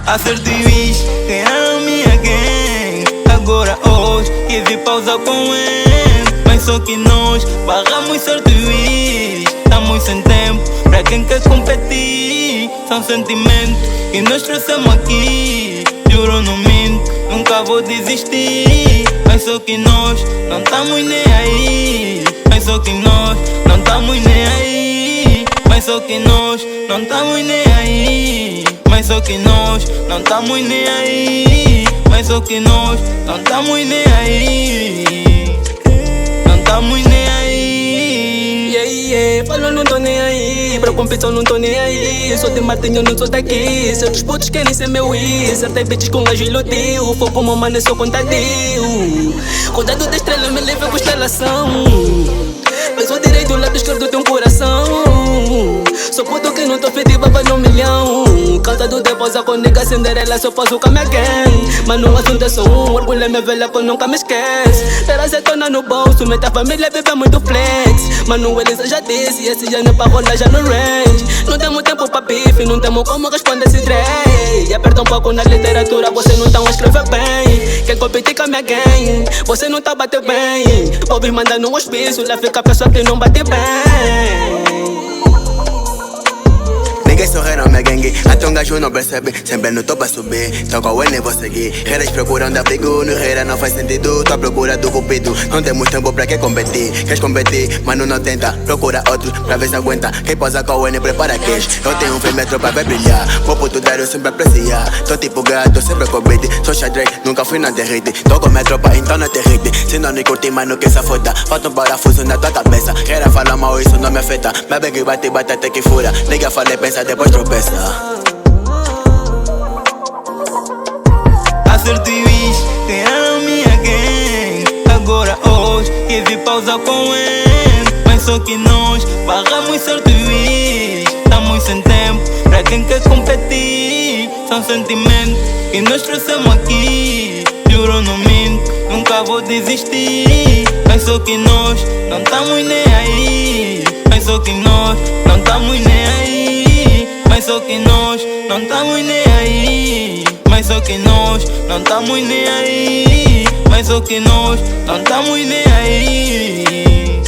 Assertivez, quem era minha gang. Agora hoje, que vi pausa com ele. Mas só que nós barramos certivis. Estamos sem tempo pra quem quer competir. São sentimentos que nós trouxemos aqui. Juro, não minto, nunca vou desistir. Mas só que nós não estamos nem aí. Mas só que nós não estamos nem aí. Mas só que nós não estamos nem aí. Mas só que nós não estamos nem aí. Mas só que nós não estamos nem aí. Não estamos nem aí. Yeah, yeah, falo não tô nem aí. Pra competição não tô nem aí. Sou de Martinho, não sou daqui. Certos putos querem ser meu i. Certas bitches com gajo iludiu. Fogo como mano, eu sou contadio. Cuidado da estrela, me leva a constelação. Penso direito, o lado esquerdo tem um coração. Sou puto que não tô feito baba no milhão. Causa do depois com nega Cinderela, só faço com a minha gang. Mano, o assunto é só um, orgulho é minha velha que nunca me esquece. Ter azeitona no bolso, meta família vive muito flex. Mano, eles já disse, esse já não é pra rolar, já no range. Não temos tempo pra bife, não temos como responder esse trem. Aperta um pouco na literatura, você não tá a escrever bem. Quem competir com a minha gang, você não tá a bater bem. Pobres mandando um hospício, lá fica a pessoa que não bate bem. Ninguém sorriram minha gangue, até um gajo não percebe. Sempre não tô pra subir, então qual é nem vou seguir. Reiras procuram dar perigo, no reira não faz sentido. Tô à procura do cupido, não temos tempo pra que competir. Queres competir, mano não tenta. Procura outro pra ver se aguenta. Quem posa com o N prepara queijo. Eu tenho um filmetro pra ver brilhar. Vou pro tudo eu sempre apreciar. Tô tipo gato, sempre convite. Sou xadrez, nunca fui na derrite. Tô com minha tropa, então não te rite. Se não me curtir, mano que se foda. Falta um parafuso na tua cabeça. Reira fala mal, isso não me afeta. Mas bem que bate, bate até que fura. Liga, fala e pensa, depois tropeça. Assertivez, quem era minha gang. Agora hoje, que vi pausa com ele. Mas só que nós barramos certivis. Estamos sem tempo pra quem quer competir. São sentimentos que nós trouxemos aqui. Juro, não minto, nunca vou desistir. Mas só que nós não estamos nem aí. Mas só que nós não estamos nem aí. Mas só que nós não estamos nem aí. Mas só que nós não estamos nem aí. Mas só que nós não estamos nem aí.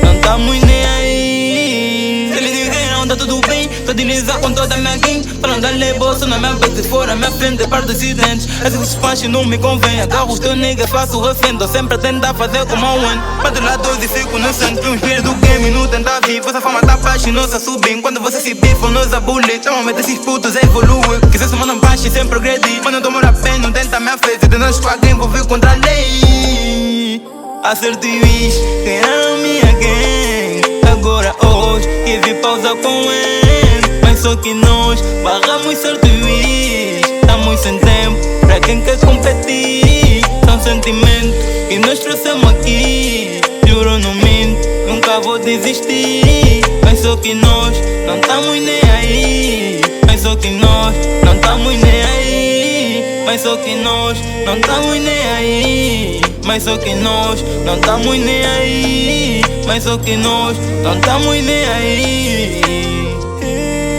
Não estamos nem aí. Se eles disseram tá tudo bem, tô deslizar com toda a minha gang. Pra não dar bolsa na minha vez, se for a minha frente, par dos acidentes. Esses desfachos não me convém. Agarro os teus niggas, faço refém. Tô sempre a tentar fazer como a one. Bato lá 12 e fico no sangue. Uns pés do game, não tenta vir. Vossa fama tá baixa e nossa subir. Quando você se bifa, nós a bully. Chamam-me esses putos, evolui. Que se semana baixa e sempre progredi. Mano, eu tomo a pena, não tenta me afetar. Se nós com alguém, vou vir contra a lei. Assertivez, quem era minha gang. Agora hoje, que vi pausa com ele. Mas só que nós barramos certivis. Estamos sem tempo pra quem quer competir. São sentimentos que nós trouxemos aqui. Juro, não minto, nunca vou desistir. Mas só que nós não estamos nem aí. Mas só que nós não estamos nem aí. Mas só que nós não estamos nem aí. Mas só que nós não estamos nem aí. Mas só que nós não estamos nem aí.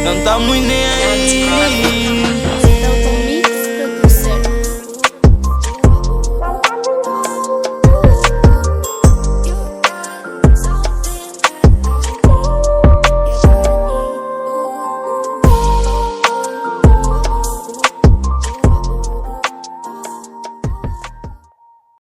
Não estamos nem aí.